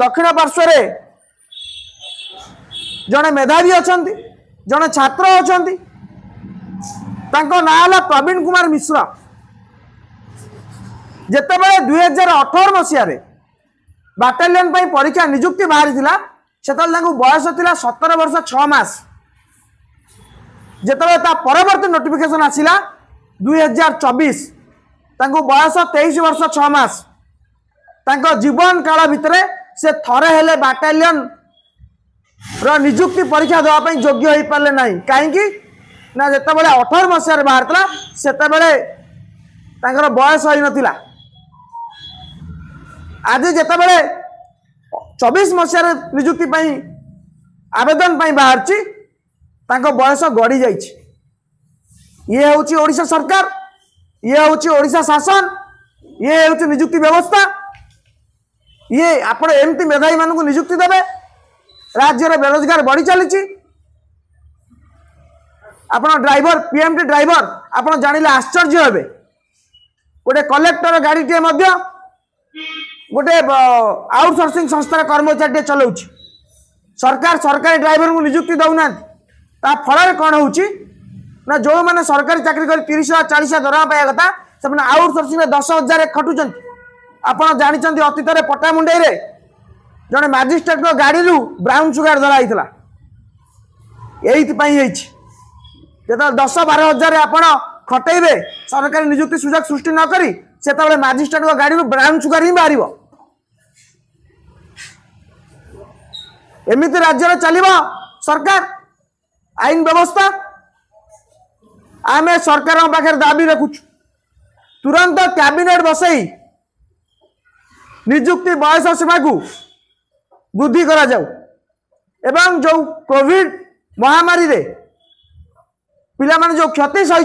दक्षिण पार्श्व जड़े मेधावी अच्छा जड़े छात्र अच्छा ना प्रवीण कुमार मिश्र जितेबले 2018 मसीह बाटालियन परीक्षा निजुक्ति बाहरी से बयस थी 17 वर्ष 6 मास जिते परवर्ती नोटिफिकेशन आसला 2024 बयस 23 वर्ष 6 मास जीवन काल भितर से थरे हेले बाटालियन निजुक्ति परीक्षा देवाई योग्य हो पारे ना कहीं ना जितेबले 18 मसीह बाहर से बयस हो नाला आज जितेबले 24 मसीह निजुक्ति आवेदन बाहर बयस गड़ी जा ये हूँ ओडिशा सरकार ये हूँ ओडिशा शासन ये हूँ निजुक्ति व्यवस्था ये आपण एमती मेधावी मानक निजुक्ति देवे राज्य में बेरोजगार बढ़ी चली आपण ड्राइवर पीएमटी ड्राइवर आपण जानिले आश्चर्य हेबे गोटे कलेक्टर गाड़ी टे गोटे आउटसोर्सिंग संस्था कर्मचारी चलाऊ सरकार सरकारी ड्राइवर को निजुक्ति दौना फल कौन हो जो मैंने सरकारी चाकरी कर 30,000 40,000 दरमा पाया कथा से आउटसोर्सिंग 10,000 खटुंट आपड़ जानते अतीत पटामुंडे जड़े मजिस्ट्रेट गाड़ी ब्राउन सुगार धरा ये जो 10-12 हजार आप खटेबे सरकारी निजुक्ति सुजोग सृष्टि न करी से मजिस्ट्रेट गाड़ी ब्राउन सुगार ही बाहर एमती राज्य चलो सरकार आईन व्यवस्था आम सरकार पाखे दाबी रखुच तुरंत कैबिनेट बसई निजुक्ति बयस सीमा को वृद्धि करा जाऊ एवं जो कोविड महामारी रे पिला माने जो क्षति सही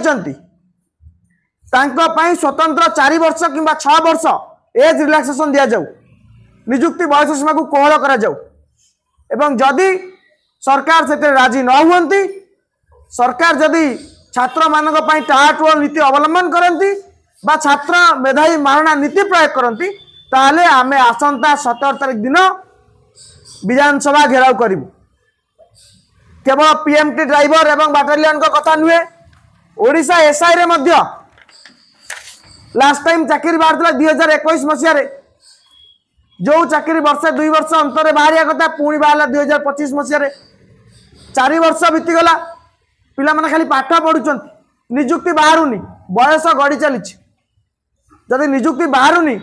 स्वतंत्र 4 वर्ष कि 6 वर्ष एज रिलैक्सेशन दिया जाऊ निजुक्ति बयस सीमा को कोहल करा जाऊ एवं जदि सरकार से राजी न हुंती सरकार जदि छात्र मानक टाटुअल नीति अवलंबन करती बा छात्र मेधावी मारणा नीति प्रयोग करती ताले आमे आसंता 17 तारीख दिन विधानसभा घेराव करूँ केवल पीएमटी ड्राइवर एवं बाटालियन को कथा नुहे ओडिशा एसआई रे मध्य लास्ट टाइम चाकरी बाहर 2021 मसीह जो चाकरी वर्षे 2 वर्ष अंतर बाहरिया कथा पुणी बाहर 2025 मसीह 4 वर्ष बीतीगला पिला माने खाली पाठ पढ़ुं निजुक्ति बाहरुनी बयस गड़ी चली जदि निजुक्ति बाहरुनी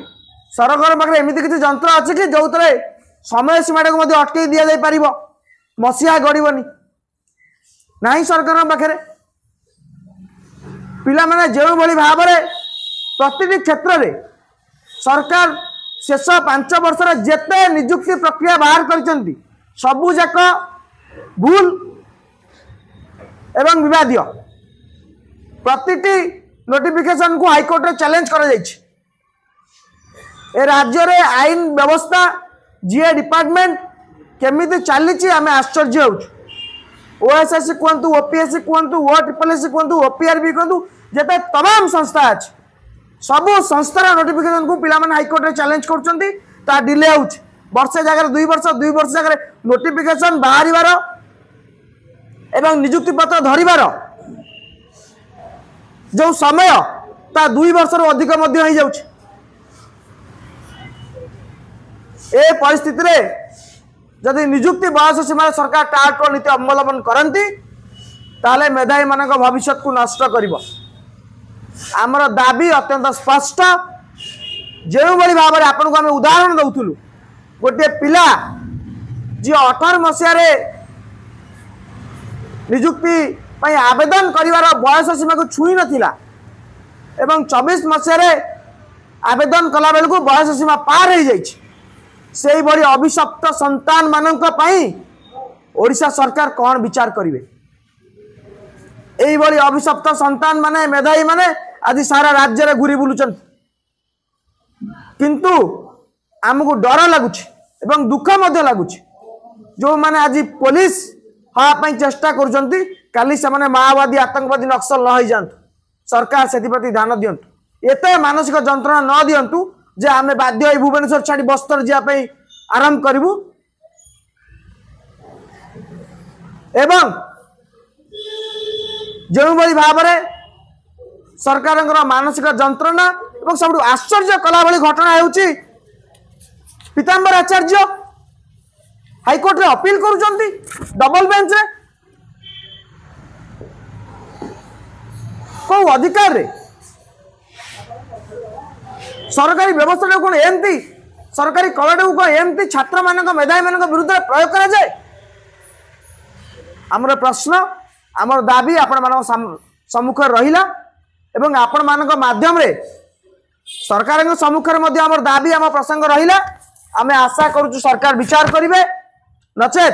सरकार पाखे एमती किसी जंत्र अच्छे कि जो समय सीमा को अटकई दि जापर मसीहा गड़बनी ना सरकार पाखे पिला माने जो भाव में प्रति क्षेत्र में सरकार शेष 5 वर्ष जेते निजुक्ति प्रक्रिया बाहर कर सबू जाक भूल एवं विवादीय प्रति नोटिफिकेशन को हाईकोर्ट रे चैलेंज करा जायछि ए राज्य रे आईन व्यवस्था जीए डिपार्टमेंट केमिति चली आम आश्चर्य हो ओएसएससी कहतु ओपीएससी कहतु ओट्रिपलएससी कहतु ओपीआरबी कहतु जेते तमाम संस्था अच्छे सबू संस्थार नोटिफिकेशन को पिला माने हाईकोर्ट रे चैलेंज करछंती ता डिले होउछ वर्षे जगह 2 वर्ष जगह नोटिफिकेशन बाहर एवं निजुक्ति पत्र धरिबार जो समय ता 2 वर्ष अधिक मध्य हो जाउछ ए परिस्थिति रे जदि निजुक्ति बयस सीमा सरकार टाटुअल नीति अवलंबन करती ताले मेधावी मानक भविष्य को नष्ट करिबो आमर दाबी अत्यंत स्पष्ट जो भाव में आपन को आम उदाहरण दौलु गोटे पिला जी 18 मसीह निजुक्ति आवेदन करिवार बयस सीमा को छुई नथिला एवं 24 मसीह आवेदन कला बेल को बयस सीमा पार हो जाइछि से बड़ी अभिशप्त संतान मानक पई ओडिशा सरकार कौन विचार करिवे एई बड़ी अभिशप्त संतान माने मेधावी माने आज सारा राज्य रे घुरी बुलुचन किंतु आमको डर लगुच एवं दुख मध्य लगुच जो माने आज पुलिस हाँ चेष्टा करुँच काली से माने माओवादी आतंकवादी नक्सल न हो जातु सरकार से ध्यान दिंतु एत मानसिक जंत्रणा न दिंतु जे आम बाध्य भुवनेश्वर छाड़ी बस्तर जावाई आरंभ करूँ एवं जो भाव में सरकार मानसिक जंत्रणा और सब आश्चर्य कला भली घटना होउची पीताम्बर आचार्य हाईकोर्ट रे अपील करूचंती डबल बेंच रे को अधिकार रे सरकारी व्यवस्था कौन एमती सरकारी कलाटा को एमती छात्र मान मेधावी मान विरुद्ध प्रयोग करा जाए आमर प्रश्न आमर दाबी आपण मान सम्मुख रहिला एवं आपण मान माध्यम रे सरकार सम्मुख में आमर दाबी आम प्रसंग रहिला आमे आशा करूँ सरकार विचार करेंगे नचेत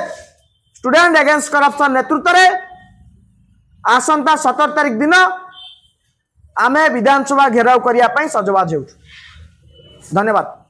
स्टूडेंट अगेंस्ट करप्शन नेतृत्व में आसंता 17 तारिख दिन आमे विधानसभा घेराव करने सजबाज हो। धन्यवाद।